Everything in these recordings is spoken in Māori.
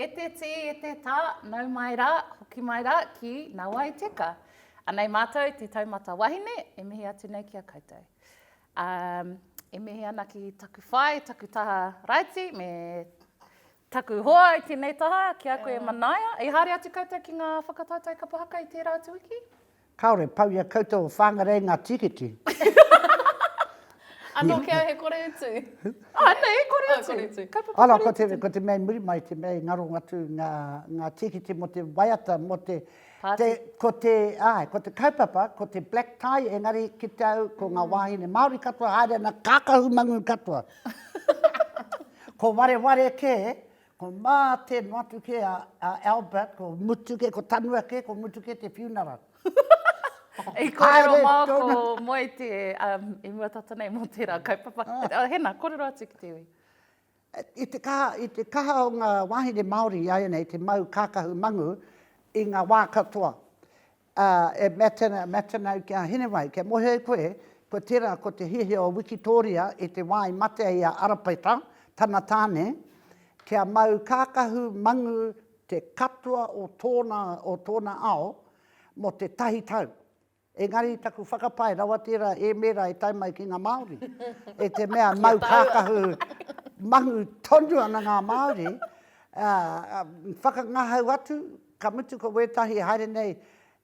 E te ti, e te tā, nau mai rā, hoki mai rā ki ngā wai Teka. Anei mātou, te Taumata Wahine, e mihi atu nei ki a koutou. E mihi ana ki taku whai, taku taha raiti, me taku hoa i tēnei taha, ki a koe manaia. E haere atu koutou ki ngā whakatautau kapahaka i tērā atu wiki? Kaore, pau ia koutou whangarei ngā tikiti. Anō kia he kore utu. Nei, he kore utu. Ala, ko te mei muri mai, te mei ngaro atu ngā tikiti mo te waiata, mo te... Ko te kaupapa, ko te black tie, engari ki te au, ko ngā wahine Māori katoa, haere na kākahu mangu katoa. Ko ware ke, ko mā te noatu ke a Albert, ko mutu ke, ko tanua ke, ko mutu ke te funeral. E kōrero mā ko moe te i mua tata nei mō tērā kaupapa. Hena, kōrero atu ki te ui. I te kaha o ngā wahine Māori ai nei, te mau kākahu mangu i ngā wā katoa. E metanau kia hinewai, kia mohe koe, ko tērā ko te hihi o Wikitoria i te wā i mate i a Arapaita, tana tāne, kia mau kākahu mangu te katoa o tōna ao, mo te tahi tau. Engari taku whakapai, rawa tērā e mera e taimai ki ngā Māori. E te mea mau kākahu mangu tonu ana ngā Māori. Whakangahau atu, ka mutu ko wētahi haere nei,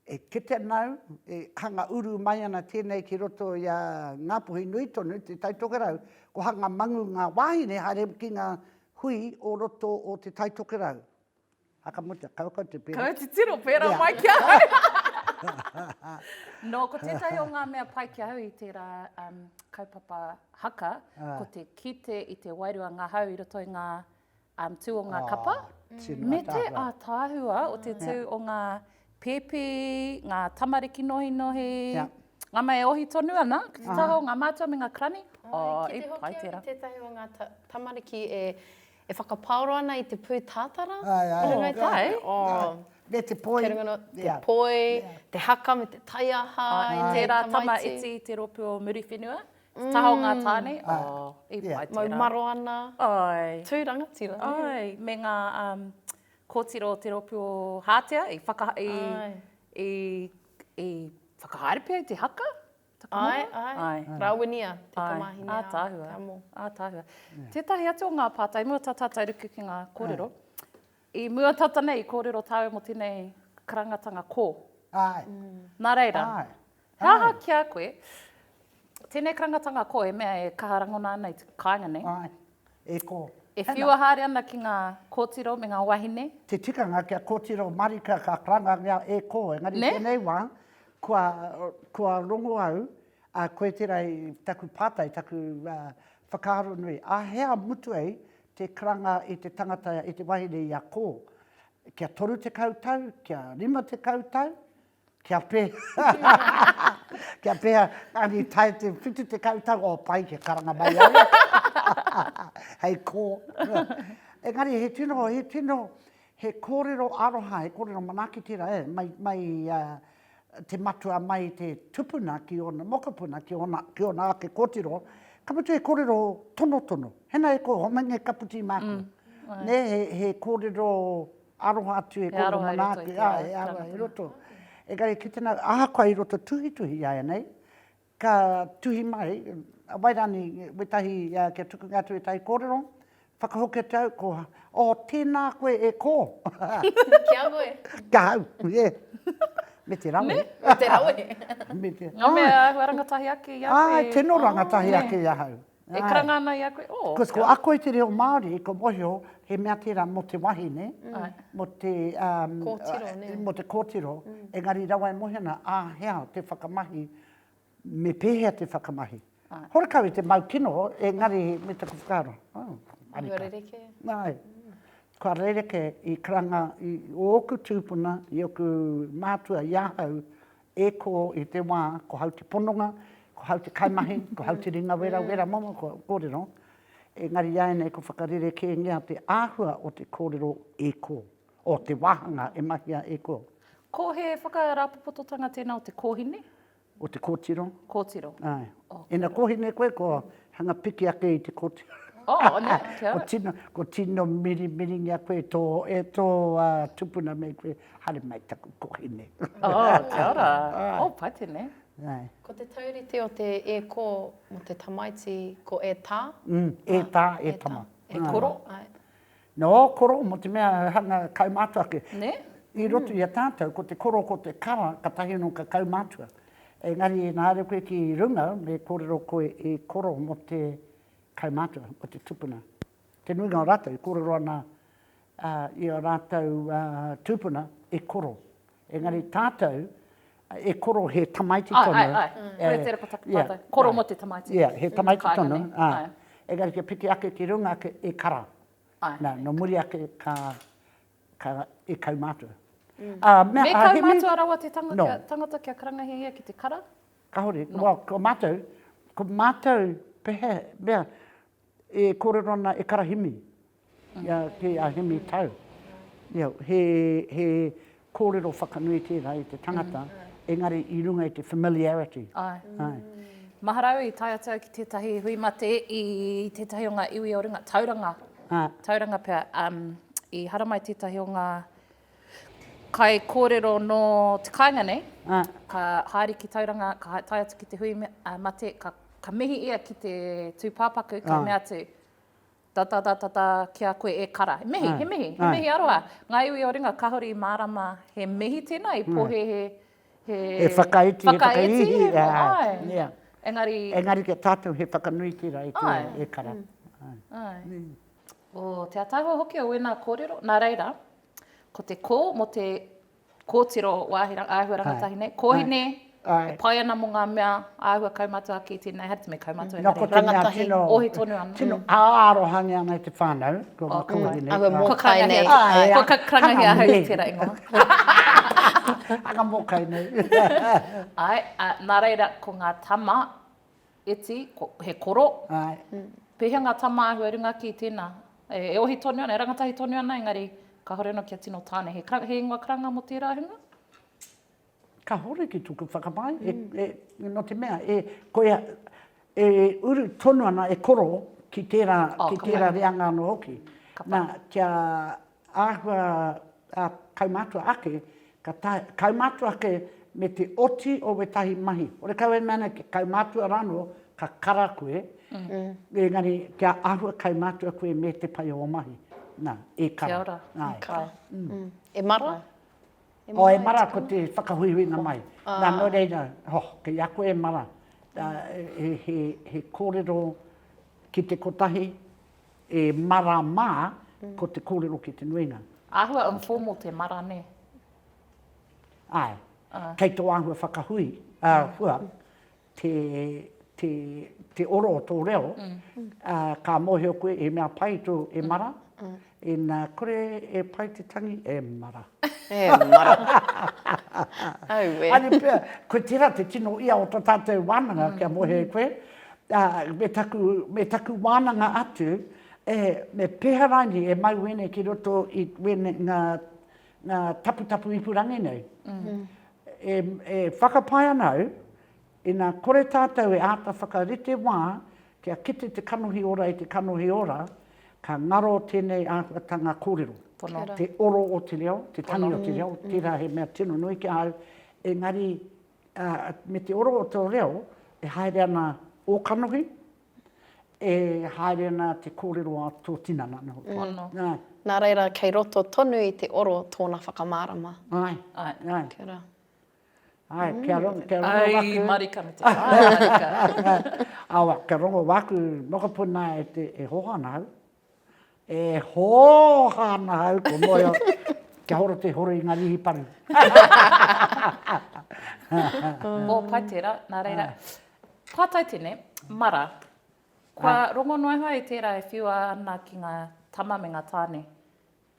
e kite nau, e hanga uru mai ana tēnei ki roto i a Ngāpuhi nui tonu, te taitokerau, ko hanga mangu ngā wahine haere ki ngā hui o roto o te taitokerau. Haka muta, kau te pēra. Kau te tiro pēra mai kia hau. No, ko tētahi o ngā mea pai ki au i tērā kaupapa haka, ko te kite i te wairua ngā hau i roto i ngā tū o ngā kapa. Me te ātāhua o te tū o ngā pepe, ngā tamariki nohi, ngā mai ohi tonu ana, ki te taha o ngā mātua me ngā krani. Ki te hoki au i tētahi o ngā tamariki e whakapaoro ana i te pū tātara. Me te poi. Te poi, te haka me te taiaha. Tērā tama iti i te ropu o muri whenua. Taha o ngā tāne. Mau maro ana. Tūranga tira. Me ngā kōtiro te ropu o hātea, i whakahaere pia i te haka. Rāwinia, te kamahine. Ātāhua. Tētahi atu o ngā pātai, mua tātātai ruku ki ngā kōrero. I mua tata nei, kōrero tāu mo tēnei karangatanga kō. Nā reira. Haha ki a koe, tēnei karangatanga kō e mea e kaharangona ana i te kāinga nei. E kō. E whiua haere ana ki ngā kōtiro me ngā wahine. Te tikanga kia kōtiro marika ka karanga e kō. Engari tēnei wā, kua rongo au, koe tērā i taku pātai, taku whakaaro nui. A hea mutu ei, te karanga i te tangata i te wahine i a kō. Kia toru te kautau, kia rima te kautau, kia pēhea. Kia pēhea, ani tai te whitu te kautau, o pai kia karanga mai au. Hei kō. Engari, he tino, he kōrero aroha, he kōrero manaki tira mai te matua mai te tupuna ki ona, mokapuna ki ona ake kōtiro, ka mutu he kōrero tono. Hena e ko homenga kaputi māku. Ne he kōrero aroha atu e kōrero manaki. E aroha i roto. E gari ki tēnā ahakua i roto tuhi ai nei. Ka tuhi mai, wairani wetahi kia tuku ngātu e tai kōrero. Whakahoke tau ko, tēnā koe e kō. Kia koe? Ka hau, Me te rawe. Me te rawe. Ngā mea rangatahi ake i a koe. Tēnō rangatahi ake i a hau. E karanga ana i a koe. Ko a koe te reo Māori, ko mohio, he mea tērā mo te wahine, mo te kōtiro, engari rawa e mohina, hea te whakamahi, me pēhea te whakamahi. Horekau i te mau kino, engari me taku whakaaro. Whakarereke. Kua rereke i karanga i oku tūpuna, i oku mātua iahau, e ko i te wā, ko hau te pononga, ko hau te kaimahi, ko hau te ringa wera momo, ko kōrero. Engari iai nei ko whakarereke ngea te āhua o te kōrero e ko, o te wahanga e mahia e ko. Ko he whakarapapototanga tēnā o te kōhine? O te kōtiro. Kōtiro. Ina kōhine koe, ko hanga piki ake i te kōtiro. Oh, ne, kia ora. Ko tino miringia koe tō tupuna me koe hare mai taku kohine. Oh, kia ora. Oh, pai tēnei. Ko te taurite o te e kō mo te tamaiti ko e tā? E tā, e tama. E koro? No, koro, mo te mea hanga kaumātua ke. Ne? I roto i a tātou, ko te koro, ko te kara, ka tahi no ka kaumātua. Engari, nā re koe ki runga, me kōrero koe e koro mo te kaumātua, o te tupuna. Te nuinga o rātou, i kōrero ana i o rātou tupuna, e koro. Engari, tātou, e koro he tamaiti tono. Koe tere pataki pātai. Koro mo te tamaiti. Ia, he tamaiti tono. Ai. Engari, ke piki ake ki runga ake e kara. Nā, no muri ake e kaumātua. Me kaumātua rawa te tangata kia karangahi ia ki te kara? Ka hori, ko mātou pēhea, mea, e kōrero ana e karahimi, ke a himi tau. He kōrero whakanui tērā i te tangata, engari i runga i te familiarity. Maharau i tai atu ki tētahi hui mate i tētahi o ngā iwi o ringa, tauranga. Tauranga pēr, i haramai tētahi o ngā kai kōrero no te kāinga nei, ka haere ki tauranga, ka tai atu ki te hui mate, ka mihi ia ki te tūpāpaku, ka mea atu, tata kia koe e kara. He mihi aroa. Ngā iwi o ringa, ka hori i mārama, he mihi tēnā, i pohe he whakaiti. Engari ke tātou he whakanui tira e kara. O te ataua hoki o wena kōrero, nā reira, ko te kō mo te kōtiro āhua rangatahi nei. Kōhine, e pai ana mo ngā mea āhua kaumātua ki tēnei, hara te me kaumātua engari. Rangatahi. Ohi tonu ana. Tino āaro hangi ana i te whānau, ko kōhine. Āhua mōkai nei. Ko ka karangahi āhau i tērā ingoa. Anga mōkai nei. Nā reira, ko ngā tama eti, he koro. Pēhea ngā tama āhua runga ki tēnā. E ohi tonu ana, e rangatahi tonu ana, engari ka hore no kia tino tāne. He ingoa karanga mo tērā hunga? Ka hore ki tuku whakamai. No te mea, uru tonu ana e koro ki tērā reanga anō hoki. Nā, kia āhua kaumātua ake, kaumātua ake me te oti o wetahi mahi. Ore kaue mana ke kaumātua rano, ka kara koe, engari kia āhua kaumātua koe me te pai o mahi. Nā, e kara. Kia ora. E mara? E mara ko te whakahuihuina mai. Nā, no reira, ke ia koe e mara. He kōrero ki te kotahi, e mara mā ko te kōrero ki te nuinga. Āhua informal te mara ne? Kei tō āhua whakahui, hua, te oro o tō reo, ka moheo koe e mea pai tō e mara, e nā kore e pai te tangi e mara. E mara. Ani pia, koe tira te tino ia o tō tātou wānanga kia moheo koe, me taku wānanga atu, me pēharani e mai wene ki roto i wene ngā tapu ipurangi nei. E whakapai anau, i nā kore tātou e āta whakarite wā, kia kite te kanohi ora i te kanohi ora, ka ngaro tēnei āhuatanga kōrero. Te oro o te reo, te tangi o te reo, tērā he mea tino nui ki au. Engari, me te oro o te reo, e haere ana o kanohi, e haere ana te kōrero a tō tinana. Nā reira, kei roto tonu i te oro tōna whakamārama. Kia ora. Ai, marika me te marika. Awa, kia rongo waku mokapuna e hohana hau. E hohana hau ko moia kia horo te horo i ngā rihi paru. O pai tērā, nā reira. Pātai tēne, mara. Kua rongo noa hoa i tērā e whiua ana ki ngā tama me ngā tāne.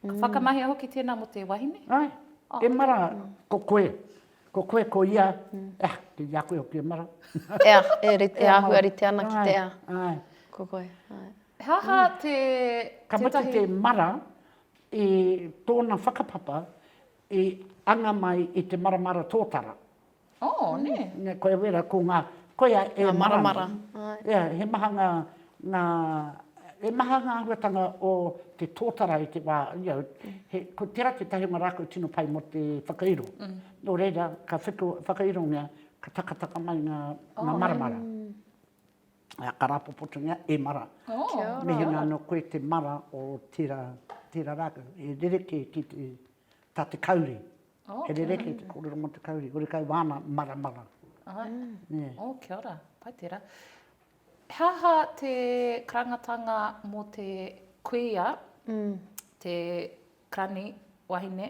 Ka whakamahia hoki tēnā mo te wahine? E mara ko koe. Ko koe ko ia, ki ia koe o ki e mara. E āhua rite ana ki te ea. Ko koe. Haha te... Ka mata te mara, i tōna whakapapa, i anga mai i te maramara tōtara. Ne? Koe wera ko ngā, koe e maramara. He maha ngā E maha ngā huatanga o te tōtara i te wā, ko tera te tahi marako tino pai mo te whakairo. Nō reira, ka whakairo ngā, ka takataka mai ngā maramara. Ka rapopotunga e mara. Mihi ngā no koe te mara o tira raka. E rereke ki te kauri. E rereke te kōrero mo te kauri. Ore kau wāna mara. Kia ora, pai tērā. Haha te karangatanga mō te kuia, te krani wahine,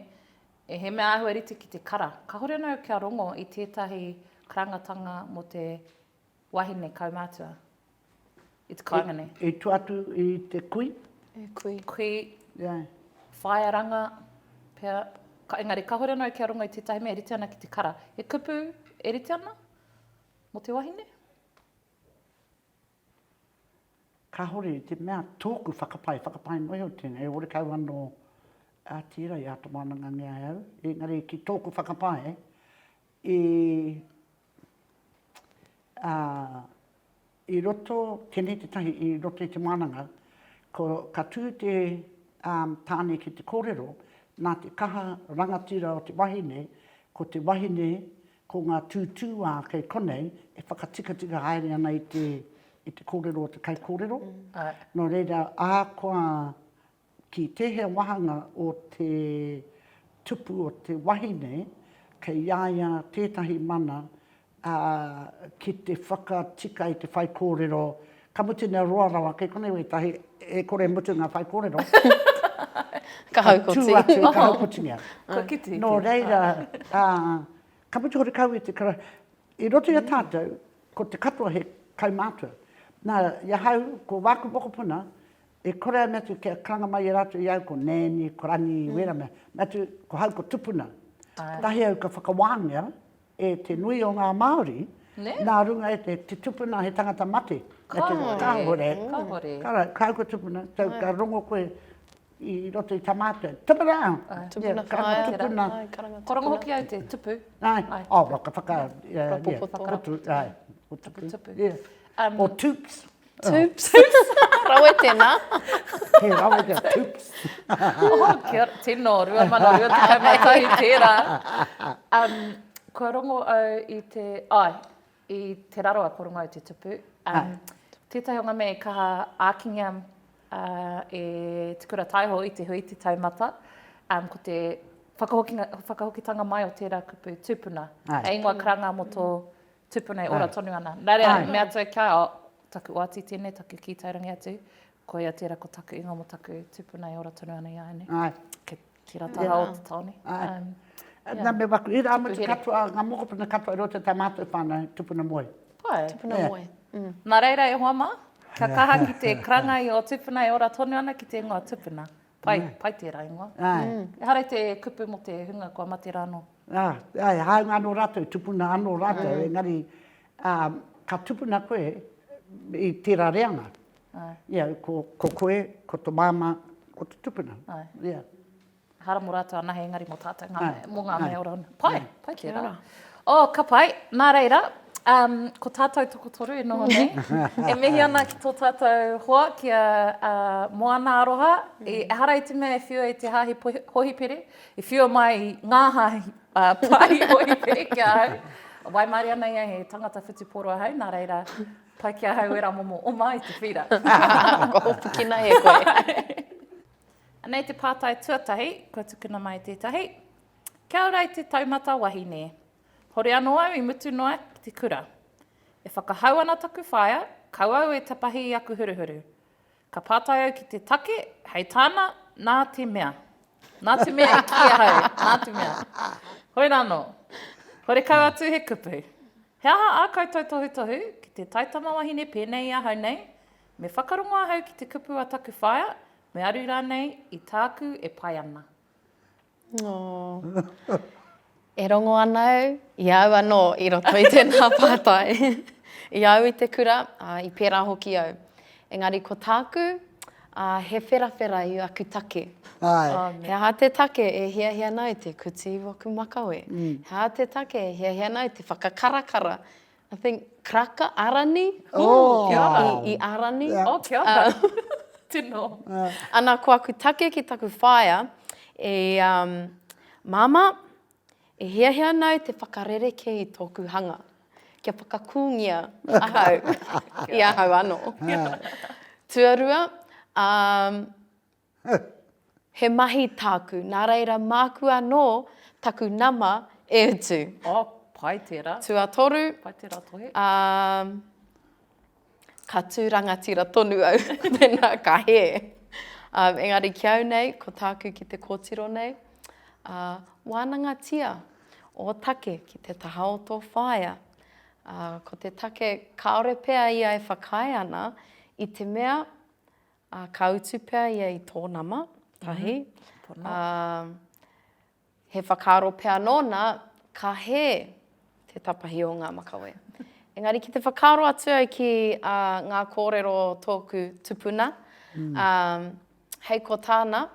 e he mea ahua rite ki te kara. Ka hore nau kia rongo i tētahi karangatanga mō te wahine kaumātua. I te kāinga nei. E tu atu i te kui? Kui, whaiaranga, pēr. Engari, ka hore nau kia rongo i tētahi mea rite ana ki te kara. E kupu e rite ana mō te wahine? Ka hore te mea tōku whakapai noho tēnei, e ore kau anō tira i ato mānanga ngā au. Engari, ki tōku whakapai, i roto, tēnei te tahi, i roto i te mānanga, ka tū te tāne ki te kōrero, nā te kaha rangatira o te wahine, ko te wahine, ko ngā tūtūā kei konei, e whakatika haere ana i te kōrero o te kai kōrero. Nō reira, koa ki tehea wahanga o te tupu o te wahine, kei iaia tētahi mana ki te whakatika i te whai kōrero. Ka mutu nea roa rawa, kei konei wei tahi, e kore mutu ngā whai kōrero. Ka haukoti. Ka haukoti ngā. Nō reira, ka mutu hore kau i te kara. I roto ia tātou, ko te katoa he kaumātua. Nā, ia hau, ko wāku pokopuna, e korea mea tu kia karanga mai i rātou i au, ko nēni, ko rani, wera mea. Mea tu, ko hau ko tupuna. Tahi au ka whakawāngia, e te nui o ngā Māori, nā runga e te tupuna he tangata mate. Kāhore. Ka hau ko tupuna, tau ka rongo koe i roto i tamātua. Tupuna! Tupuna. Korongo hoki au te tupu. Waka Tupu. O toops. Toops. Rawe tēnā. He rawe tēnā, toops. Kia ora, tino, rua mana, rua te kaimatahi tērā. Kua rongo au i te raroa, kua rongo au te tupu. Tētahi o ngā mea i kaha ākinga e te kura taiho i te hui te taumata. Ko te whakahokitanga mai o tērā kupu tupuna. E ingoa karanga mo tō tupuna i ora tonu ana. Nārea, mea tau kia taku oati tēnei, taku ki tairangi atu. Ko ia tērā ko taku inga mo taku tupuna i ora tonu ana i aene. Ki rataha o te taone. Nā me waku, i rā mo te katoa, ngā mokopuna katoa i roto tā mātou whānau, tupuna moe. Tupuna moe. Nā reira e hoa mā, ka kaha ki te kranga i o tupuna i ora tonu ana ki te ingoa tupuna. Pai tērā ingoa. E harai te kupu mo te hunga kua mate rāno. Hau anō rātou, tupuna anō rātou, engari, ka tupuna koe i tērā reanga. Ko koe, ko tō māma, ko tō tupuna. Hara mo rātou anahe engari mo tātou mō ngā mea ora ana. Pai tērā. Ka pai, nā reira, ko tātou toko toru e noho nei. E mihi ana ki tō tātou hoa kia moana aroha. E harai te mea e whio e te hahi hohipere. E whio mai ngā hahi pai hohipere kia hau. Wai maari ana ia he tangata whitiporo hau. Nā reira, pai kia hau e rā momo o mai te whira. Ko hopukina e koe. Nei te pātai tuatahi, kua tukuna mai tētahi. Kia ora i te Taumata Wahine. Hore anō au i mutu noa ki te kura. E whakahau ana taku whaia, kau au e tapahi i aku huruhuru. Ka pātai au ki te take, hei tāna, nā te mea. Nā te mea e kia hau, nā te mea. Hoi rāno, hore kau atu he kupu. He aha a koutou tohu ki te Taumata Wahine pēnei a hau nei, me whakarongoa hau ki te kupu a taku whaia, me aru rānei i tāku e pai ana. E rongo anau, i au anō i roto i tēnā pātai. I au i te kura, i pērā hoki au. Engari ko tāku, he whera i aku take. He aha te take e hia nau te kuti woku makawe. He aha te take e hia nau te whakakarakara. I think kraka arani. Kia ora. I arani. Kia ora. Tino. Ana ko aku take ki taku whaia, mama, e hea nau te whakarereke i tōku hanga. Kia whakakūngia ahau, i ahau anō. Tuarua, he mahi tāku, nā reira māku anō taku nama e utu. Pai tērā. Tua toru, Pai tērā tohe. ka tūrangatira tonu au, tēnā ka he. Engari kiau nei, ko tāku ki te kōtiro nei, wānanga tia o take ki te taha o tō whaia. Ko te take kaore pēa ia e whakai ana i te mea, ka utu pēa ia i tō nama, tahi. He whakaaro pēa nōna, ka he te tapahi o ngā makawe. Engari ki te whakaaro atu au ki ngā kōrero tōku tupuna, hei ko tāna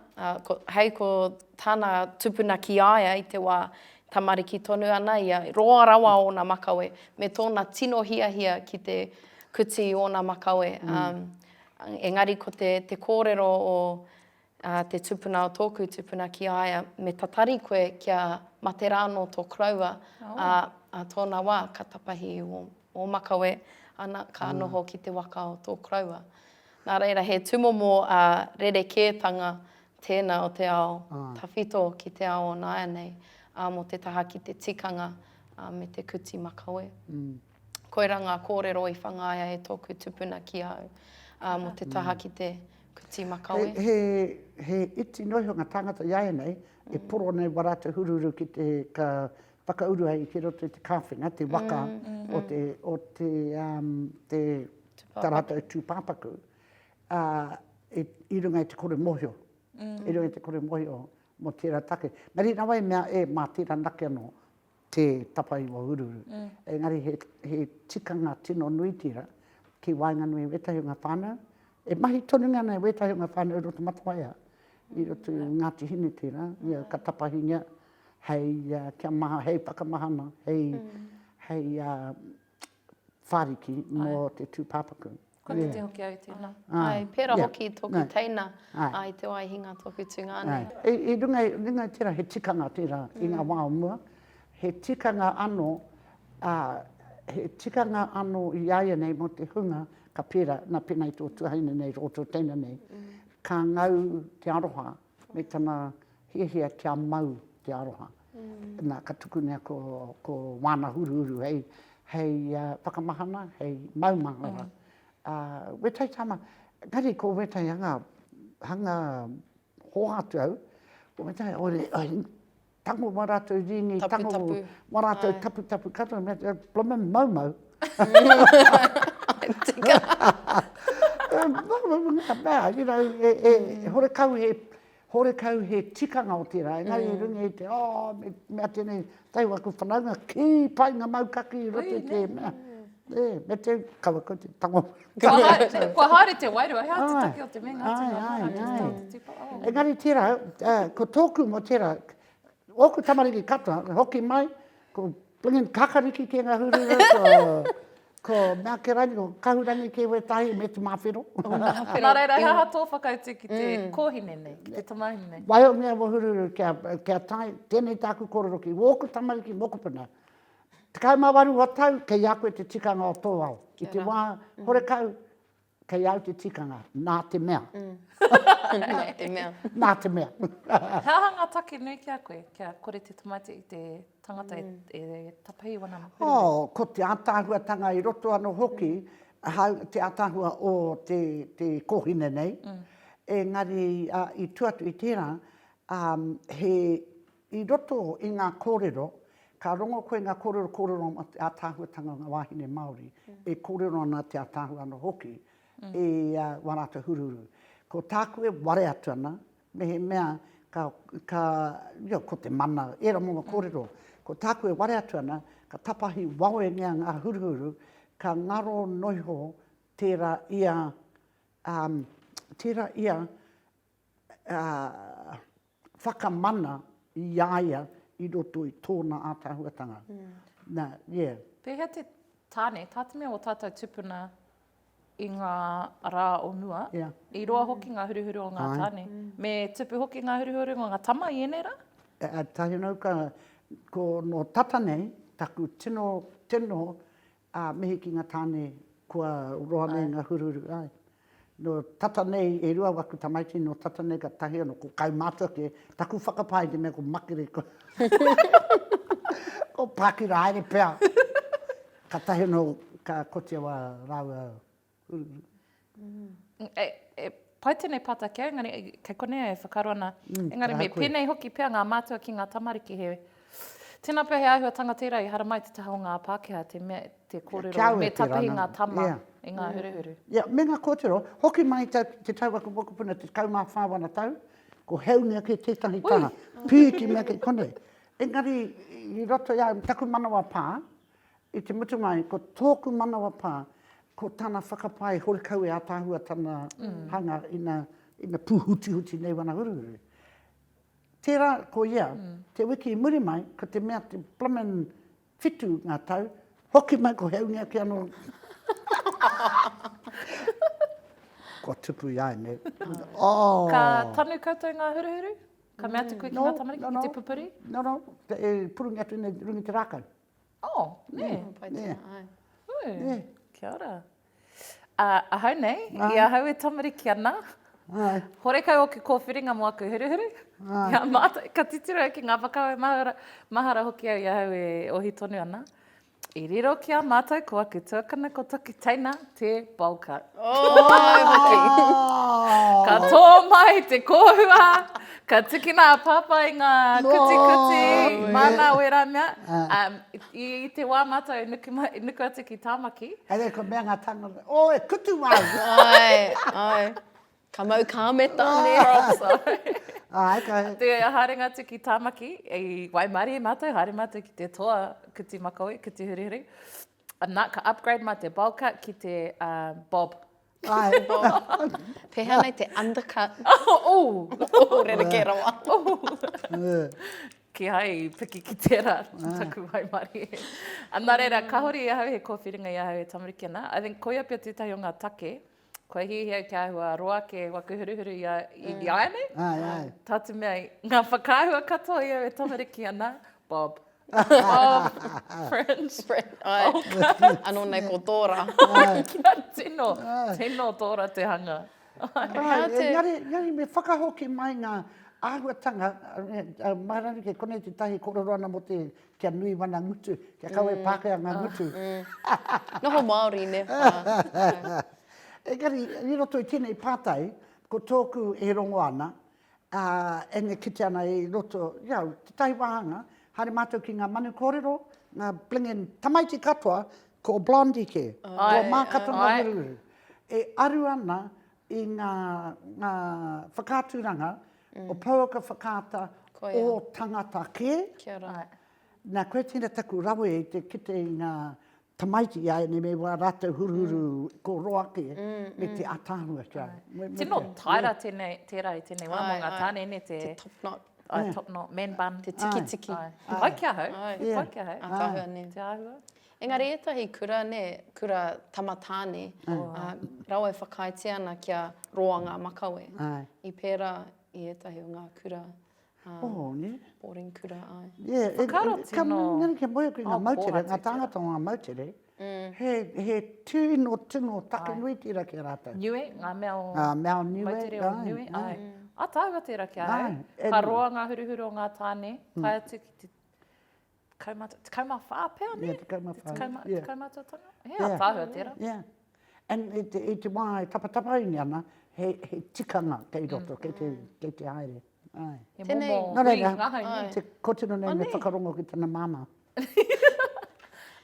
tupuna ki aia i te wā tamariki tonu ana ia roa rawa o nā makawe, me tōna tino hia ki te kuti o nā makawe. Engari ko te kōrero o te tupuna o tōku tupuna ki aia, me tatari koe kia mate rāno tō kraua a tōna wā ka tapahi o makawe, ana ka noho ki te waka o tō kraua. Nā reira, he tumomo rerekētanga tēnā o te ao, tawhito ki te ao o nāia nei, mo te taha ki te tikanga me te kuti makawe. Koira ngā kōrero i whangaia e tōku tupuna ki au, mo te taha ki te kuti makawe. He iti nohonga tangata iaia nei, e poro nei warata hururu ki te whakauru ai ki roto i te kāwhinga, te waka o te tarata e tūpāpaku, i runga i te kore mohio. I runga i te kore mohio mo tērā take. Ngari nā wai mea e mā tērā nake anō te tapai o hururu. Engari he tikanga tino nui tira ki wainga nui wetahi o ngā whānau. E mahi tonunga nei wetahi o ngā whānau i roto matawaia. I roto Ngāti Hine tira, ka tapahinga. Hei kia maha, hei whakamahana, hei whāriki mō te tūpāpaku. Ko te hoki au tēnā. Ai, pēra hoki tōku teina, ai te waihinga tōku tūngāne. I runga tira he tikanga tira i ngā wā o mua. He tikanga anō i aia nei mo te hunga ka pēra nā pēnei tō tuhaina nei, roto teina nei. Ka ngau te aroha, me tana hia kia mau te aroha. Nā ka tuku nea ko wāna huru hei whakamahana, hei maumahara. Wetai tama, ngari ko wetai hanga hoa atu au, ko wetai ore, tango warato ringi, tango warato tapu, kato mea, ploma maumau. Tika. Horekau he tikanga o tērā, engari rungi te, mea tēnei, tei waku whanaunga, ki painga maukaki, rote te mea. Me te kawa ko te tango. Kua haere te wairua, hea te taki o te menga tēnā. Engari tērā, ko tōku mo tērā, oku tamariki katoa, hoki mai, ko plingin kakariki ki ngā hurura, ko mea ke rani, ko kahurangi ke wetahi me te mawhero. Nā reira, hea tō whakautu ki te kōhine nei, ki te tamahine nei. Waio mea mo hururu kia tai, tēnei tāku kororoki, woku tamariki mokopuna. Te kaumawaru o tau, kei a koe te tikanga o tō au. I te wā, horekau, kei au te tikanga, nā te mea. Nā te mea. Hea hanga take nui ki a koe, kia kore te tamaiti i te tangata e tapahi wana. Ko te ātāhuatanga i roto anō hoki, te ātāhua o te kōhine nei. Engari, i tuatu i tērā, i roto i ngā kōrero, ka rongo koe ngā kōrero o te ātāhuatanga ngā wahine Māori, e kōrero ana te ātāhua anō hoki, e warata hururu. Ko tāku e ware atu ana, me he mea ko te mana, era monga kōrero. Ko tāku e ware atu ana, ka tapahi wawe ngā huruhuru, ka ngaro noiho tērā ia whakamana i aia i roto i tōna ātāhuatanga. Pēhea te tāne, tātame o tātou tupuna i ngā rā o mua, i roa hoki ngā huruhuru o ngā tāne. Me tupu hoki ngā huruhuru o ngā tama i enei rā? Tahi nau ka, ko no tata nei, taku tino mehi ki ngā tāne kua roa nei ngā huruhuru ai. No tata nei e rua waku tamaiti, no tata nei ka tahi ano ko kai mātua ke taku whakapai te mea ko makere ko. Ko pakira aere pēr. Ka tahi ano ka kotia wa rāua. Pai tēnei pata kia, engari kei konea e whakaaro ana. Engari me pēnei hoki pēr ngā mātua ki ngā tamariki he. Tēnā pēhea ahua tanga tērā i hara mai te taha o ngā Pākehā, te kōrero, me tatahi ngā tama i ngā huruhuru. Me ngā kōtiro, hoki mai te tauwaku mokopuna te kaumā whāwana tau, ko heungia ke tētahi taha, pūki mea ke kone. Engari, i roto ia, taku manawa pā, i te mutu mai, ko tōku manawa pā, ko tāna whakapai horikau e ātāhua tāna hanga ina pūhuti nei wana huruhuru. Tērā ko ia, te wiki i muri mai, ko te mea te plamen whitu ngā tau, hoki mai ko heungia ki anō. Ko tupu iai, ne. Ka tanu koutou ngā huruhuru? Ka mea te koe ki ngā tamariki, ki te pupuri? No, e purungi atu nei rungi te rākau. Ne. Kia ora. Ahau nei, i ahau e tamariki ana. Horekau o ke kōwhiringa mo aku huruhuru. Ka titiro ki ngā whakawe mahara hoki au i ahau e ohi tonu ana. I riro ki a mātou ko aku tuakana ko toki teina te bowl cut. Ka tō mai te kōhua, ka tukina a pāpā i ngā kuti, mana wera mea. I te wā mātou e nuku atu ki tāmaki. Hei ko mea ngā tanga, e kutu wau. Ai. Ka mau kāmeta ne. Te harenga atu ki tāmaki, i Waimari e mātou, haere mātou ki te toa kuti makawe, kuti hurihuri. Nā ka upgrade mai te bowl cut ki te bob. Pēhea nei te undercut. Rereke rawa. Ki hai piki ki tērā, taku Waimari. Nā reira, ka hori i ahau he kōwhiringa i ahau e tamariki ana. I think koia pia tētahi o ngā take. Koe hihi au kia ahua roa ke waku huruhuru i aia nei. Tātu mea, ngā whakaahua katoa i au e tamariki ana. Bob. French. Anō nei ko tōra. Kia tino tōra te hanga. Ngari me whakahoki mai ngā āhuatanga, mairani ke kone te tahi kororoana mo te kia nui wana ngutu, kia kaue Pākehā ngā ngutu. Noho Māori ne. Engari, i roto i tēnei pātai, ko tōku e rongo ana, enge kite ana i roto, te tahi wahanga, haere mātou ki ngā manu kōrero, ngā blingen tamaiti katoa, ko blondie ke, ko mākata ngā hururu. E aru ana i ngā whakāturanga, o pauaka whakāta o tangata ke. Kia ora. Nā koe tēnā taku rawe i te kite i ngā tamaiti ai ne me wā rātou huruhuru ko roake me te atāhua kia. Tino taira tērā i tēnei wā mō ngā tāne ne te top knot. Top knot, man bun. Te tiki. Pai kia hau. Pai kia hau. Atāhua ne. Te ahua. Engari etahi kura ne, kura tamatāne, rawa e whakaaetia ana kia roa ngā makawe. I pērā i etahi o ngā kura. Boring kura ai. Whakaaro tino. Ngari ke moe kui ngā mautere, ngā tangata o ngā mautere, he tino take nui tira ki rātou. Niue, ngā mea o mautere o niue. Tāua tērā ki ai. Ka roa ngā huruhuru o ngā tāne, kai atu ki te kaumā whā pēr ne? Te kaumā whā. Te kaumā tōtanga. Hea, tāua tērā. And i te wā tapatapa ini ana, he tikanga kei roto, kei te haere. He momo ui ngaha ni. Te kōtiro nei me whakarongo ki tana māma.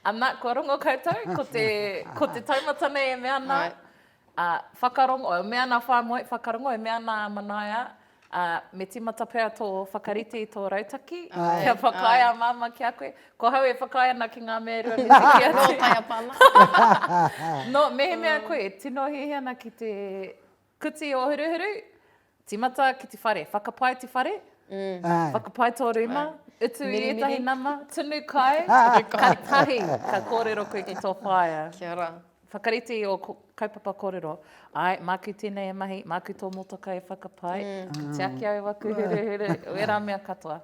Anā, kua rongo koutou, ko te taumata nei e mea nā. Whakarongo, e mea nā whāmoe, whakarongo e mea nā manaia. Me timata pēr tō whakarite i tō rautaki. Kia whakaia māma ki a koe. Ko hau e whakaia ana ki ngā mea rua me te ki atu. No taia pāna. No, mehe mea koe, tino hihi ana ki te kuti o huruhuru. Timata ki te whare, whakapai te whare, whakapai tō rima, utu i etahi nama, tunu kai, ka tahi, ka kōrero koe ki tō whaia. Kia ora. Whakarite o kaupapa kōrero. Ai, māku tēnei e mahi, māku tō motoka e whakapai, te aki au waku huruhuru, wera mea katoa.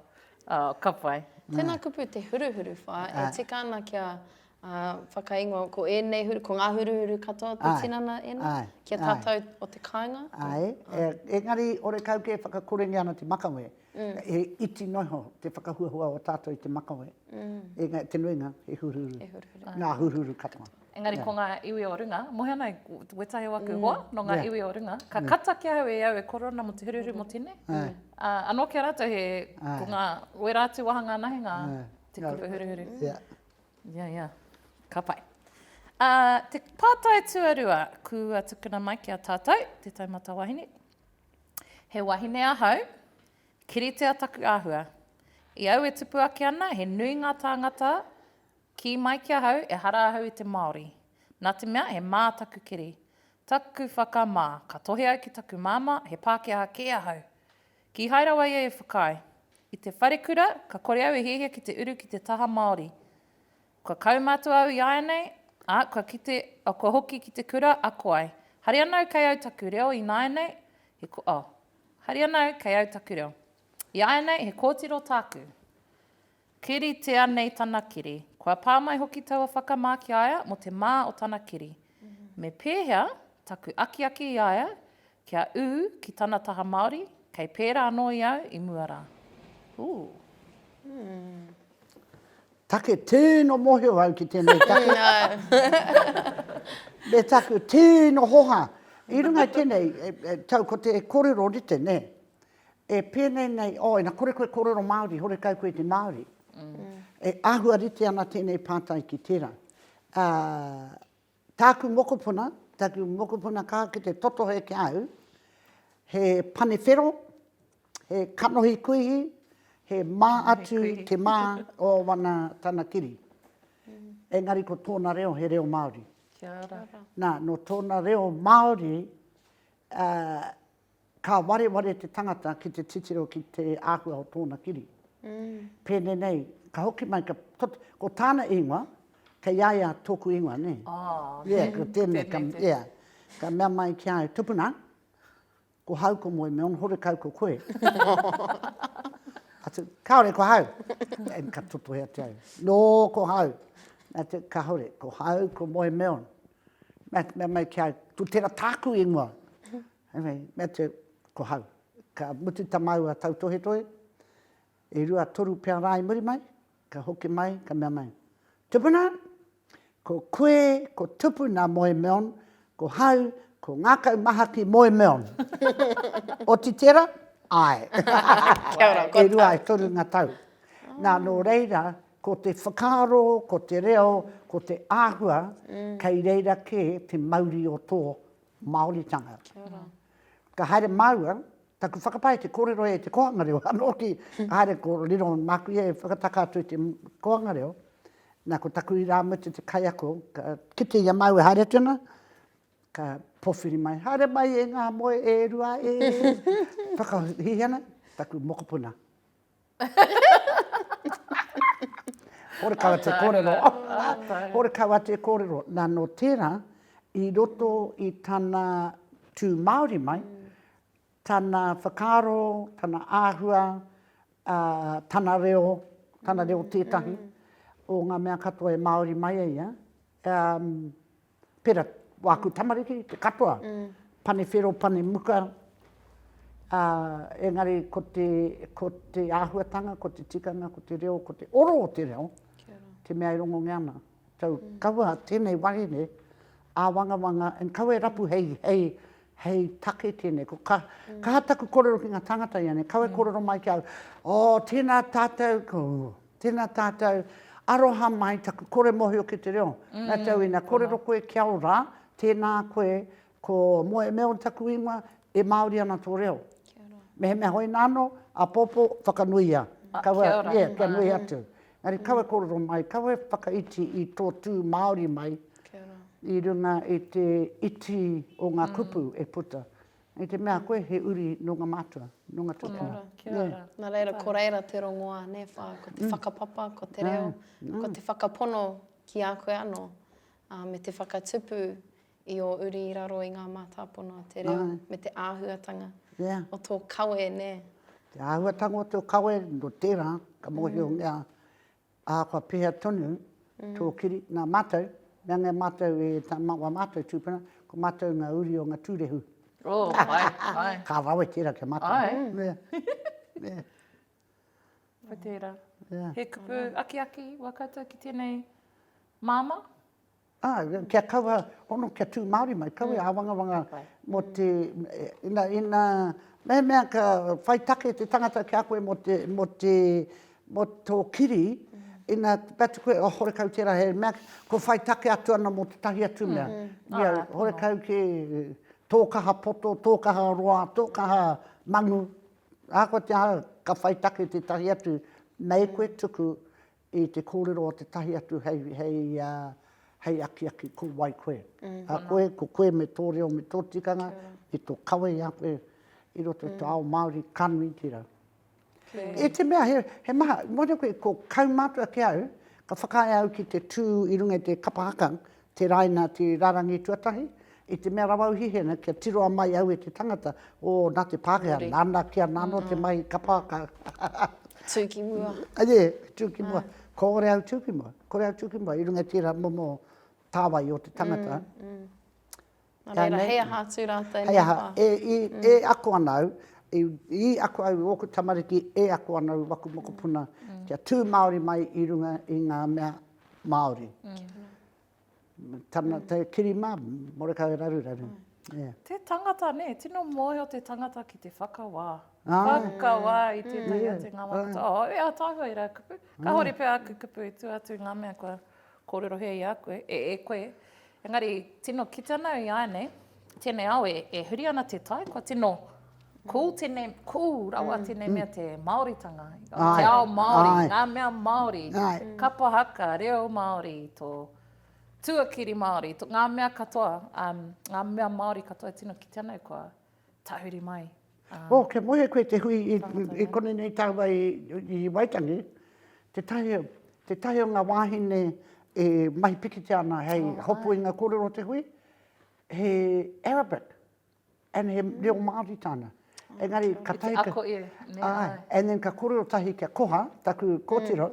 Ka pai. Tēnā kupu te huruhuru whā, e tika ana kia whakaingoa ko ēnei huru, ko ngā huruhuru katoa te tinana ēnā, kia tātou o te kāinga. Ai, engari ore kau ke whakakorengi ana te makawe, e iti noho te whakahuahua o tātou i te makawe. Te nuinga, e huruhuru. Ngā huruhuru katoa. Engari ko ngā iwi o runga, mohe ana wetahi waku hoa, no ngā iwi o runga, ka kata ki au e au e korona mo te huruhuru mo tēnei. Anō kia rātou he, ko ngā oerātu wahanga nahi ngā te kupu huruhuru. Ia. Ka pai. Te pātai tuarua, kua tukuna mai ki a tātou, te Taumata Wahine. He wahine ahau, kiritea taku āhua. I au e tupu ake ana, he nui ngā tāngata, ki mai ki ahau, e hara ahau i te Māori. Nā te mea, he mā taku kiri. Taku whakamā, ka tohe au ki taku māma, he Pākehā ki ahau. Ki hairawa ia e whakai. I te wharekura, ka kore au e hihia ki te uru ki te taha Māori. Kua kaumatu au i ainei, kua hoki ki te kura, a koai. Hari anau kei au taku reo i nāenei, hari anau kei au taku reo. I ainei, he kōtiro taku. Kiri te anei tana kiri. Kua pāmai hoki taua whakamā ki aia mo te mā o tana kiri. Me pēhea, taku aki i aia, kia ki tana taha Māori, kei pērā anō i au i muara. Take tēno mohio au ki tēnei take. Me taku tēno hoha. I runga tēnei, tau ko te kōrero rite, ne? E pēnei nei, ina kore koe kōrero Māori, hore kau koe te Māori. E āhua rite ana tēnei pātai ki tērā. Tāku mokopuna kā ki te toto he ki au, he pane whero, he kanohi kuihi, he mā atu te mā o wana tana kiri. Engari ko tōna reo he reo Māori. Kia ora. Nā, no tōna reo Māori, ka ware te tangata ki te titiro ki te āhua o tōna kiri. Pēne nei, ka hoki mai, ko tāna ingoa, ka iaia tōku ingoa, ne? Ko tēnei, ka mea mai ki au tupuna, ko hau ko moe me on hore kau ko koe. Kaore ko hau. Ka tupu hea te au. No ko hau. Ka hore, ko hau ko moe me on. Mea mai ki au, tu tēra tāku ingoa. Mea te ko hau. Ka mutu tamau a tau tohe toe. E rua toru pia rai muri mai. Ka hoki mai, ka mea mai. Tupuna, ko koe, ko tupuna moe me on. Ko hau, ko ngākau mahaki moe me on. O ti tēra? Ai. Kia ora, E rua e toru ngā tau. Nā, no reira, ko te whakaaro, ko te reo, ko te āhua, kei reira ke te mauri o tō Māoritanga. Ka haere maua, taku whakapai te kōrero e te koanga reo. Anō ki haere ko riro māku e whakataka atu te koanga reo. Nā ko taku i rā mutu te kaiako, ka kite ia mau e haere tuna, ka pōwhiri mai. Haere mai e ngā moe e rua e... Whakahihiana, taku mokopuna. Hore kawa te kōrero. Hore kawa te kōrero. Nā no tērā, i roto i tana tū Māori mai, tana whakaaro, tana āhua, tana reo tētahi, o ngā mea katoa e Māori mai eia. Pera, wāku tamariki, te katoa, pane whero, pane muka, engari ko te āhuatanga, ko te tikanga, ko te reo, ko te oro o te reo, te mea i rongo ngeana. Tau kaua tēnei wahine, a wanga, en kaua e rapu hei take tēnei. Ka hataku kōrero ki ngā tangata iane, kaua e kōrero mai ki au, tēnā tātou, aroha mai taku kore mohi o ki te reo. Nā tau ina kōrero koe kia ora, tēnā koe, ko moe meo taku ingoa, e Māori ana tō reo. Me he mea hoi nāno, a popo whakanuia. Kia ora. Kia nui atu. Ngari kaua kōrero mai, kaua e whakaiti i tō tū Māori mai, i runga i te iti o ngā kupu e puta. I te mea koe he uri no ngā mātua, no ngā tupuna. Kia ora. Nā reira, ko reira te rongoa, ne whā, ko te whakapapa, ko te reo, ko te whakapono ki a koe anō, me te whakatupu i o uri i raro i ngā mātāpona, te reo me te āhuatanga o tō kawe, ne? Te āhuatanga o tō kawe no tērā, ka mohi o ngā ākua pēhea tonu, tō kiri ngā mātou, mea ngā mātou e tā maua mātou tūpuna, ko mātou ngā uri o ngā tūrehu. Oh, ai. Ka rawe tērā ke mātou. Ai. Pai tērā. He kupu aki Whakatau ki tēnei māma? Kia kaua, ono kia tū Māori mai, kaua awangawanga mo te, mea ka whai take te tangata ki a koe mo tō kiri, ina patu koe, hore kau tērā he mea, ko whai take atu ana mo te tahi atu mea. Hore kau ke tōkaha poto, tōkaha roa, tōkaha mangu, ako te aha ka whai take te tahi atu, nei koe tuku i te kōrero o te tahi atu hei aki ko wai koe. A koe, ko koe me tō reo, me tō tikanga, i tō kawe i a koe, i roto tō ao Māori kanui tira. E te mea, he maha, mōre koe, ko kaumātua ke au, ka whakae au ki te tū i runga te kapahakang, te raina, te rarangi tuatahi, i te mea rawau hihena, kia tiroa mai au e te tangata, o nā te Pākehā, nāna kia nāno te mai kapahaka. Tūki mua. Tūki mua. Kore au tūki mua. Kore au tūki mua. I runga tira momo tāwai o te tangata. Reira, hea hātū rātai. E ako anau, i ako au oku tamariki, e ako anau waku mokopuna, kia tū Māori mai i runga i ngā mea Māori. Tana te kirimana, morekau e raru. Te tangata ne, tino moe o te tangata ki te whakawā. Whakawā i tētahi atu ngā Whakatau. E a tāhua i rā kupu. Ka hori pēr aku kupu i tū atu ngā mea kua kōrero hea i a koe, e koe. Engari, tino ki tānau i aene, tēnei au e huri ana te tai, kua tino rawa tēnei mea te Māoritanga. Te ao Māori, ngā mea Māori, kapahaka, reo Māori, tō tuakiri Māori, ngā mea katoa, ngā mea Māori katoa tino ki tānau kua tahuri mai. Ke mohe koe te hui i kone nei tāua i Waitangi, te tahi o ngā wāhine e mahi piki te ana hei hopu i ngā kōrero te hui, he Arabic, and he reo Māori tāna. Engari, ka tahi ka... And then ka kōrero tahi kia koha, taku kōtiro,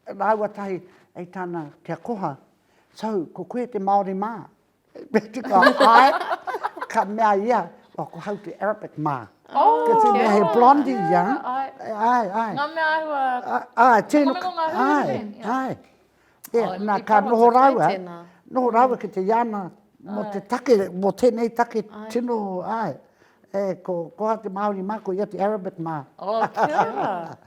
rāua tahi ei tāna kia koha, so, ko koe te Māori mā. Ka mea ia, ko hau te Arabic mā. Ka te mea he blondie ia. Ngā mea ahua, tēnu, nā ka noho raua ki te iana, mo te take, mo tēnei take tino, ko ha te Māori mā, ko ia te Arabic mā. Kia ora.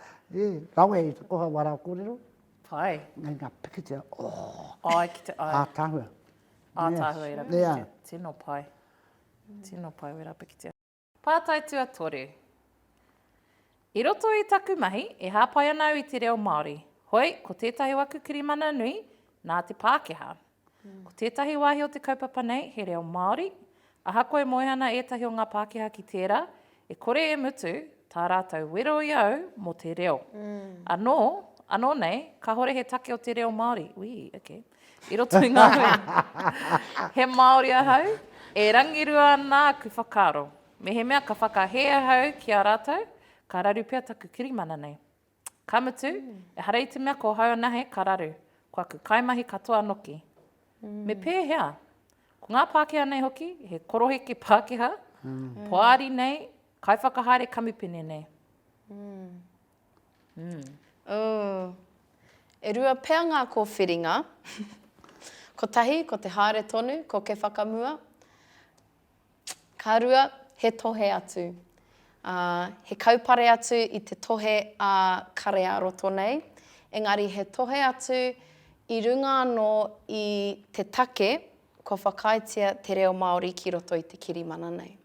Rawe i te koha warao kōrero. Pai. Ngā pikitea, ki te ai. Ātāhua. Ātāhua i rā pikitea. Tino pai. Tino pai i rā pikitea. Pātai tua toru. I roto i taku mahi, e hāpai anau i te reo Māori. Hoi, ko tētahi waku kirimana nui, nā te Pākehā. Ko tētahi wāhi o te kaupapa nei, he reo Māori. Aha koe moehana ētahi o ngā Pākehā ki tērā, e kore e mutu, tā rātou wero i au mo te reo. Anō nei, ka hore he take o te reo Māori. I roto i ngā hui. He Māori ahau, e rangirua nā ku whakaaro. Me he mea ka whakahea hau ki a rātou, ka raru pia taku kirimana nei. Ka mutu, e harei te mea ko hau nahe ka raru, ko aku kaimahi katoa noki. Me pēhea, ko ngā Pākehā nei hoki, he koroheke Pākehā, poari nei, kai whakahaere kamupene nei. E rua pēr ngā kōwhiringa, ko tahi, ko te haere tonu, ko ke whakamua. Ka rua, he tohe atu. He kaupare atu i te tohe a karearo tonei. Engari, he tohe atu i runga anō i te take, ko whakaitia te reo Māori ki roto i te kirimana nei.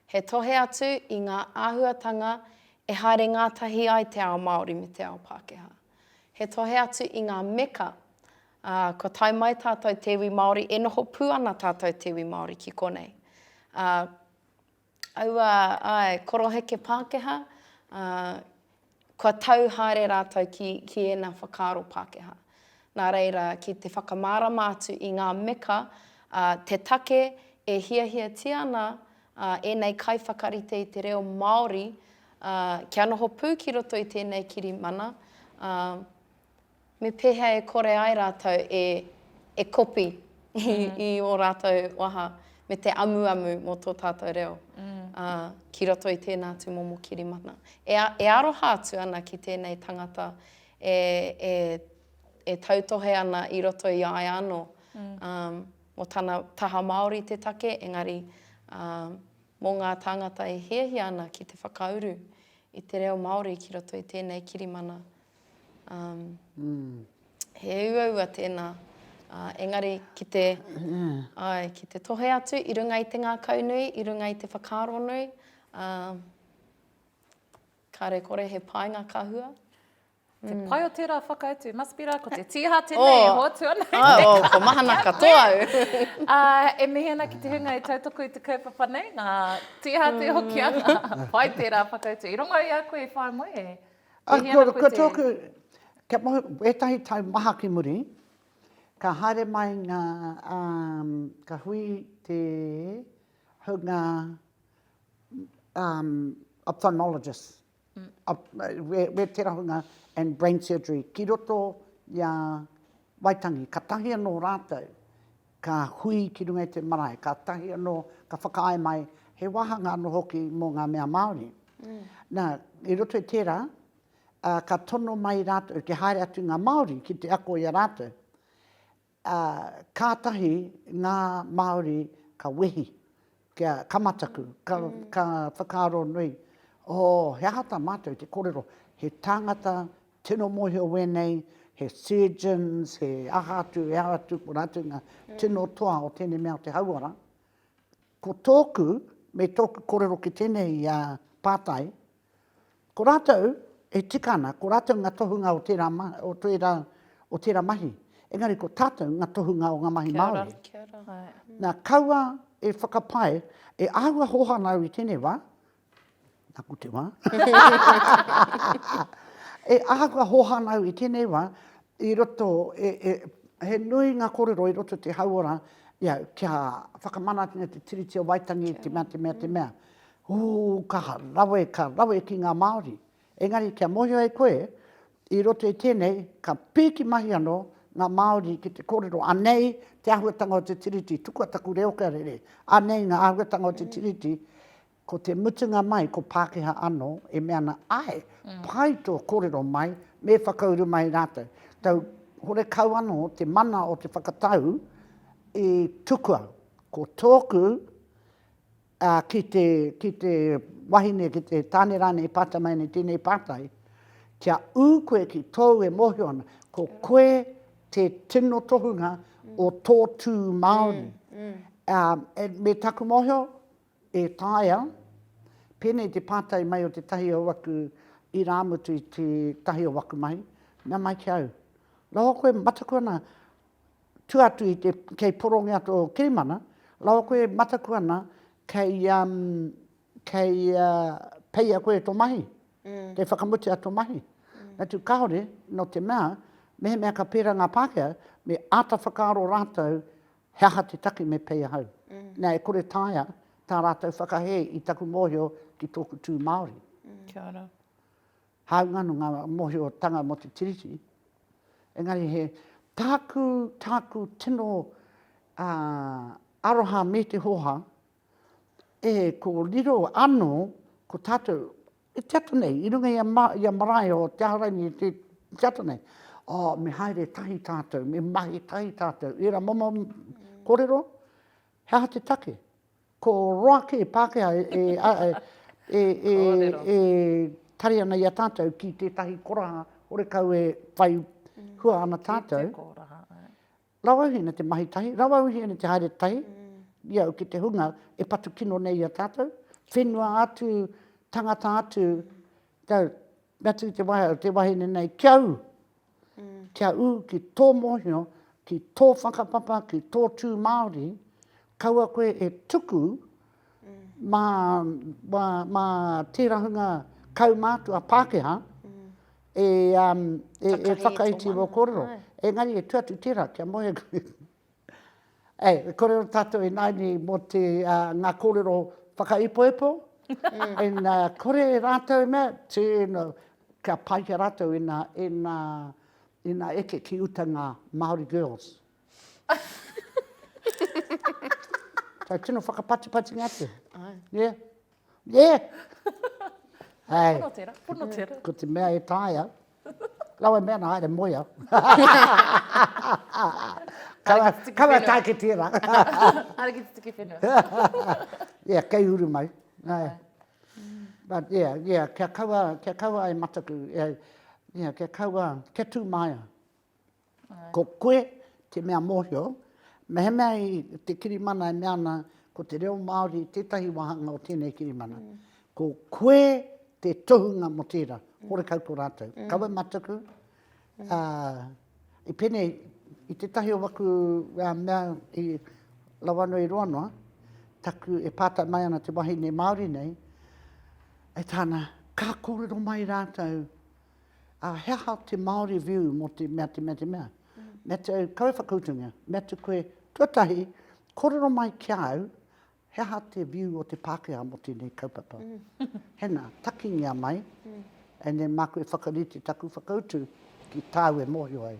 He tohe atu i ngā āhuatanga e haere ngātahi ai te ao Māori me te ao Pākehā. He tohe atu i ngā meka, ko tai mai tātou tewi Māori, e noho pū ana tātou tewi Māori ki konei. Koroheke Pākehā, kua tau haere rātou ki ena whakaaro Pākehā. Nā reira, ki te whakamārama atu i ngā meka, Te take e hiahia ana enei kai whakarite i te reo Māori, kia noho pū ki roto i tēnei kirimana, me pēhea e kore ai rātou e kopi i o rātou waha, me te amu mō tō tātou reo, ki roto i tēnā tū momo kirimana. E aroha atu ana ki tēnei tangata e tautohe ana i roto i ai anō, mo tāna taha Māori te take, engari mō ngā tāngata e hiahia ana ki te whakauru i te reo Māori ki roto i tēnei kirimana. He ua tēnā, engari ki te tohe atu, i runga i te ngā kaunui, i runga i te whakaaro nui, kare kore he painga kahua. Te pai o tērā whakautu, must be rā, ko te tiha tēnei e hotu ana. Ko mahana katoa au. E mehena ki te hunga i tautoko i te kaupapa nei, ngā tiha te hoki ana, pai tērā whakautu. I rongo i a koe i whae moe e. Ko tōku, kia moho, etahi tau maha ki muri, ka haere mai ngā, ka hui te hunga ophthalmologist. We tērā hunga and brain surgery. Ki roto ia waitangi, ka tahi anō rātou, ka hui ki runga i te marae, ka tahi anō, ka whakaae mai, he wahanga anō hoki mō ngā mea Māori. Nā, i roto i tērā, ka tono mai rātou, ke haere atu ngā Māori ki te ako i a rātou. Kātahi ngā Māori ka wehi, kia kamataku, ka whakaaro nui. He ahata mātou te kōrero, he tāngata, tino mohio wenei, he surgeons, he ahatu, ko rātou ngā tino toa o tēnei mea o te hauara. Ko tōku, me tōku kōrero ki tēnei pātai, ko rātou e tikana, ko rātou ngā tohunga o tērā mahi. Engari ko tātou ngā tohunga o ngā mahi Māori. Nā kaua e whakapai, e āhua hohanau i tēnei wā, Taku te wā. E āhua hohanau i tēnei wā, i roto, he nui ngā kōrero i roto te hauora, kia whakamanatina te tiriti o waitangi, te mea. Ka rawe ki ngā Māori. Engari kia mohio e koe, i roto i tēnei, ka pīki mahi anō ngā Māori ki te kōrero. Anei te ahuatanga o te tiriti, tukua taku reo ka rere. Anei ngā ahuatanga o te tiriti, ko te mutunga mai, ko Pākehā anō, e mea na ai, pai tō kōrero mai, me whakauru mai rātou. Tau, hore kau anō, te mana o te whakatau, e tukua, ko tōku, ki te wahine, ki te tāne rāne e pāta mai nei tēnei pātai, kia ū koe ki tōu e mohio ana, ko koe te tino tohunga o tō tū Māori. Me taku mohio, e tāia, pēnei te pātai mai o te tahi o waku i rāmutu i te tahi o waku mai, nā mai ki au. Lau koe mataku ana, tuatu i te, kei porongi ato o kirimana, lau koe mataku ana, kei pēhea koe tō mahi, te whakamuti a tō mahi. Nā tu kaore, no te mea, mea ka pēra ngā Pākehā, me ata whakaaro rātou, heaha te taki me pēhea hau. Nā e kore tāia, tā rātou whakahe i taku mohio ki tōku tū Māori. Kia ora. Hau nganu ngā mohio tanga mo te tiriti. Engari he tāku tino aroha me te hoha, e ko riro anō, ko tātou, e te nei, i runga ia marae o te aharaini te atu nei. Me haere tahi tātou, me mahi tahi tātou, i ra momo kōrero, hea te take. Ko roake Pākehā tari ana i a tātou ki tētahi koraha, ore kau e whai hua ana tātou. Rawhitiroa te mahi tahi, Rawhitiroa te haere tahi, iau ki te hunga e patu kino nei a tātou. Whenua atu, tangata atu, tau, natu te wahine nei, kiau. Kia u ki tō mohio, ki tō whakapapa, ki tō tū Māori, kaua koe e tuku mā tērā hunga kaumātua Pākehā e whakaiti o kōrero. Engari e tuatu tērā, kia moe koe. Kore o tātou e naini mō te ngā kōrero whakaipoepo. Kore rātou mea, ka pai ki rātou i nā eke ki uta ngā Māori girls. Tai tino whakapati ngā te. Yeah. Yeah. Pono tera. Ko te mea e tāia. Laua mea na haere moia. Kawa tai ke tira. Ara ki te tiki whenua. Yeah, kei uru mai. But yeah, kia kaua e mataku. Yeah, kia kaua, kia tū maia. Ko koe te mea mōhio, mehe mea i te kirimana e meana ko te reo Māori, tētahi wahanga o tēnei kirimana. Ko koe te tohunga mo tērā, hore kau ko rātou. Kaua mataku, i pene, i te tahi o waku mea i lawano i roanoa, taku e pātai mai ana te wahine Māori nei, e tāna, ka kōrero mai rātou, hea te Māori view mo te mea. Me te kaua whakautunga, me te koe tuatahi, kōrero mai ki au, hea te view o te Pākehā mo tēnei kaupapa. Hena, takingia mai, e ne māku e whakariti taku whakautu ki tāu e mōhio ai.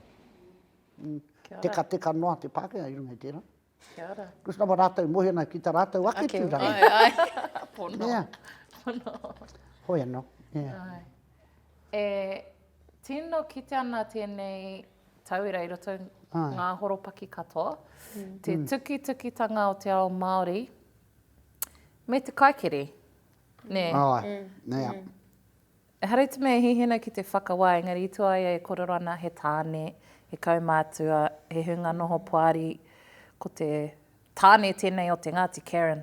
Teka noa te Pākehā i runga i tērā. Kia ora. Kusna wa rātou mohi ana ki tā rātou ake tūra. Pono. Yeah. Pono. Hoi anō. Yeah. Tino kite ana tēnei tauira i roto ngā horopaki katoa. Te tuki-tukitanga o te ao Māori. Me te kaikere. Ne. Nea. E harei te mea hihina ki te whakawā, engari i tua ia e kororo ana he tāne, he kaumātua, he hunga noho poari, ko te tāne tēnei o te Ngāti Karen.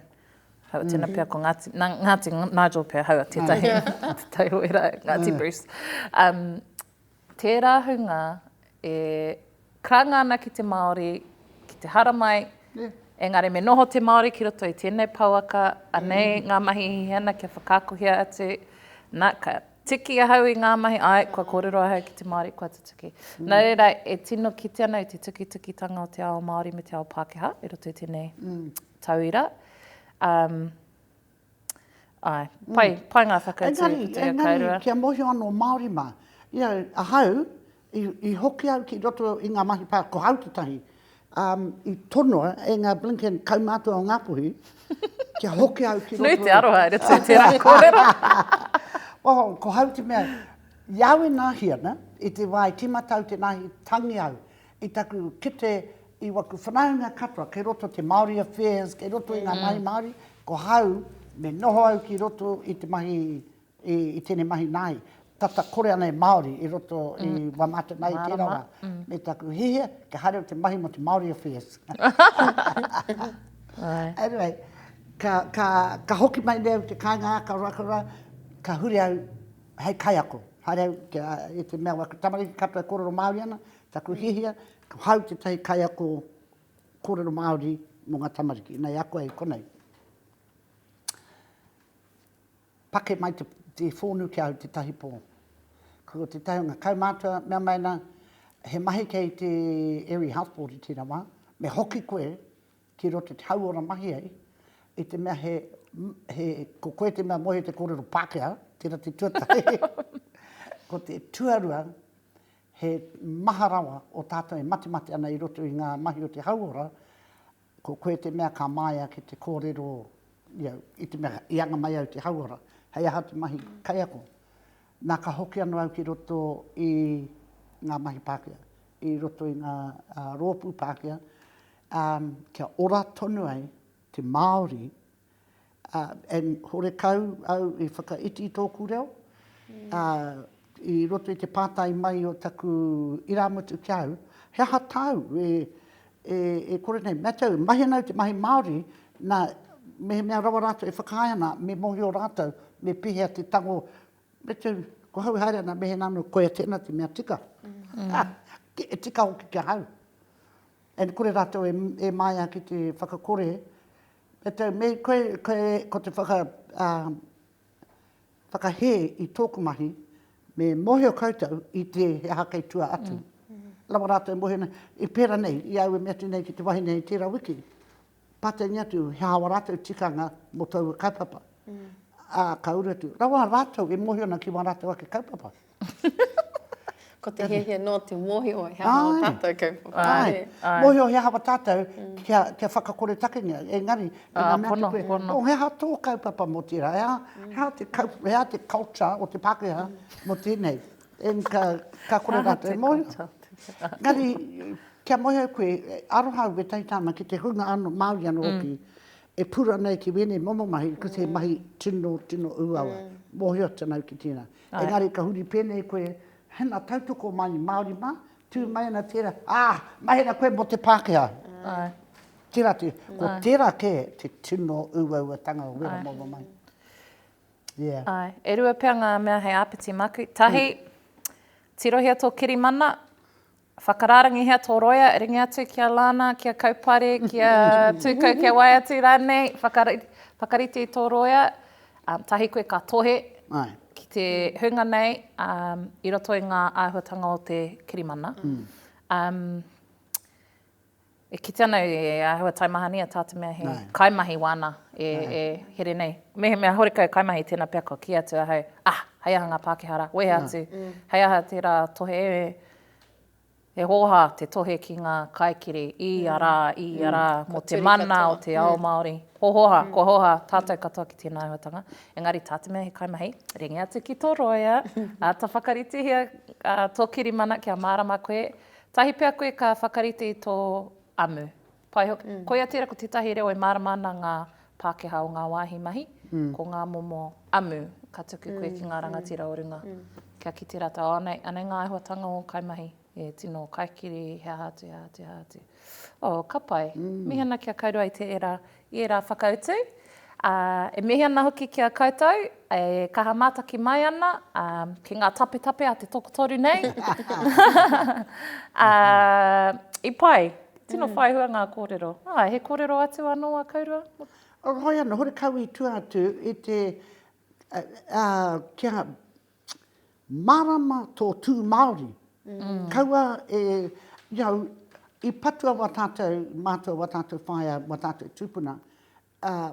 Hau tēnā pēr ko Ngāti Nigel pēr hau a tētahi. Te tauira, Ngāti Bruce. Tērā hunga e kranga ana ki te Māori, ki te haramai, engari me noho te Māori ki roto i tēnei pauaka, anei ngā mahi hiana kia whakakohia atu, nā ka tiki a hau i ngā mahi, kua kōrero a hau ki te Māori, kua te tuki. Nā reira, e tino kite ana i te tuki-tukitanga o te ao Māori me te ao Pākehā, i roto i tēnei tauira. Pai ngā whakautu i te kairua. Engari, kia mohi anō Māori mā, a hau, i hoki au ki roto i ngā mahi pā, ko hau te tahi, i tonoa e ngā blinken kaumātua o Ngāpuhi, kia hoki au ki roto... Nui te aroha, e te tērā kōrero. Ko hau te mea, iau e nāhiana, i te wai timatau te nahi tangi au, i taku kite i waku whanaunga katoa, kei roto te Māori Affairs, kei roto i ngā mahi Māori, ko hau me noho au ki roto i te mahi, i tēnei mahi nai. Tata kore ana e Māori i roto i Wamata nei tērā me taku hihia, ka hareo te mahi mo te Māori Affairs. Anyway, ka hoki mai leo te kāinga ka rakara, ka huri au hei kaiako. Hareo i te mea waka tamariki katoa kōrero Māori ana, taku hihia, ka hau te tahi kaiako kōrero Māori mo ngā tamariki. Nei ako e konei. Pake mai te whōnu ki au te tahi pō. Ko te tahi o ngā kaumātua, mea maina, he mahi kei te Area Health Board i tēnā wā, me hoki koe ki roto te hauora mahi ai, i te mea ko koe te mea mohe te kōrero Pākehā, tēnā te tuatahi. Ko te tuarua, he maharawa o tātou e mati ana i roto i ngā mahi o te hauora, ko koe te mea ka maia ki te kōrero, i te mea ianga mai au te hauora. Hei aha te mahi kaiako. Nā ka hoki anu au ki roto i ngā mahi Pākehā, i roto i ngā rōpū Pākehā, kia ora tonu ai te Māori, hore kau au i whakaiti i tōku reo, i roto i te pātai mai o taku iramutu ki au, he aha tau e kore nei, mea tau, mahi anau te mahi Māori, nā me mea rawa rātou e whakaaiana, me mohi o rātou, me pēhea te tango, me tau, ko hau haere ana mehe nānu koe tēnā te mea tika. E tika hoki kia hau. E kore rātou e maia ki te whakakore, me tau, me koe ko te whakahe i tōku mahi, me mohi o koutou i te he haka i tua atu. lawa rātou e mohi nei, i pēra nei, i au e mea tēnei ki te wahine i tērā wiki. Pātei atu, he hawa rātou tikanga mo tau kaupapa. Ka uru atu, rawa rātou e mohi ona ki wā rātou ake kaupapa. Ko te hehia no te mohi o he hawa tātou kaupapa. Mohi o he hawa tātou kia whakakore takinga. Engari, pono. O he ha tō kaupapa mo tērā. He ha te culture o te Pākehā mo tēnei. Ka kore rātou e mohi. Ngari, kia mohi au koe, arohau e taitana ki te hunga ano, Māori ano oki, e pura nei ki wene momo mahi, ko te mahi tino uawa. Mohi o tanau ki tēnā. Engari, ka huri pēnei koe, hena tautoko mai Māori mā, tū mai ana tērā, mai ana koe mo te Pākehā. Tērā te, ko tērā ke te tino uawa tanga o wera momo mai. E rua pēr ngā mea hei āpiti maku. Tahi, tirohia tō kirimana, whakararangi hea tō roia, ringi atu kia lana, kia kaupare, kia tūkau, kia wai atu rānei, whakariti tō roia, tahi koe ka tohe, ki te hunga nei, i roto i ngā āhuatanga o te kirimana. E kite ana e āhua taimahani a tāta mea he kaimahi wana e here nei. Mea horikau kaimahi tēnā pēr ko ki atu ahau, hei aha ngā Pākehara, wehe atu, hei aha tērā tohe e hoha te tohe ki ngā kaikiri i a rā, mo te mana o te ao Māori. Ko hoha, tātou katoa ki tēnā āhuatanga. Engari tāta mea he kaimahi, ringi atu ki tō roia, ta whakariti hea tō kirimana kia mārama koe. Tahi pēr koe ka whakariti tō amu. Koia tērā ko tētahi reo e mārama ana ngā Pākehā o ngā wāhi mahi, ko ngā momo amu, ka tuku koe ki ngā rangatira o runga. Kia ki te rata, anei ngā āhuatanga o kaimahi, e tino kaikiri, hea hatu. Ka pai, mihana kia kaurua i te era whakautu. E mihi ana hoki kia koutou, e kaha mātaki mai ana, ki ngā tape a te tokotoru nei. I pai, tino whaihua ngā kōrero. He kōrero atu anō a kaurua? Hoi ana, hore kau i tua atu i te kia marama tō tū Māori. Kaua i patua wa tātou, mātua wa tātou whaia, wa tātou tūpuna,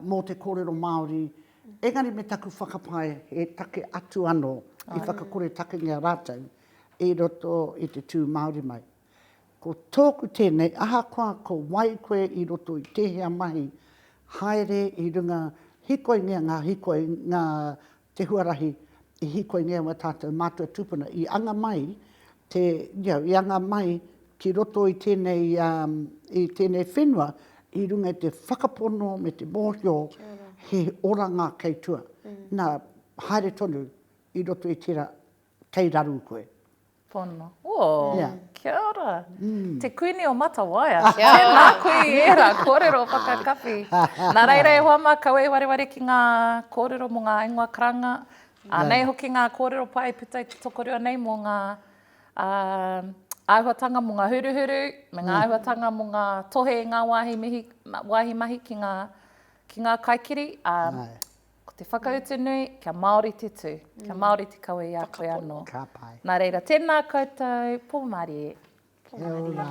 mō te kōrero Māori, engari me taku whakapai e take atu anō i whakakore takinga rātou i roto i te tū Māori mai. Ko tōku tēnei, aha koa ko wai koe i roto i tehea mahi, haere i runga hikoingia ngā te huarahi i hikoingia wa tātou mātua tūpuna i anga mai, i anga mai ki roto i tēnei whenua, i runga i te whakapono me te mōhio he oranga kei tua. Nā haere tonu i roto i tērā kei raru koe. Pono. Kia ora. Te kuini o Matawaia. Tēnā kui era, kōrero whakakapi. Nā reira e hoa makawe wareware ki ngā kōrero mo ngā ingoa karanga. Nei hoki ngā kōrero pai putai te tokorua nei mo ngā āhuatanga mo ngā huruhuru, me ngā āhuatanga mo ngā tohe i ngā wāhi mahi ki ngā kaikiri. Ko te whakautu nui, kia Māori te tū. Kia Māori te kawe i a koe anō. Nā reira, tēnā koutou, pō Māori. Kia ora.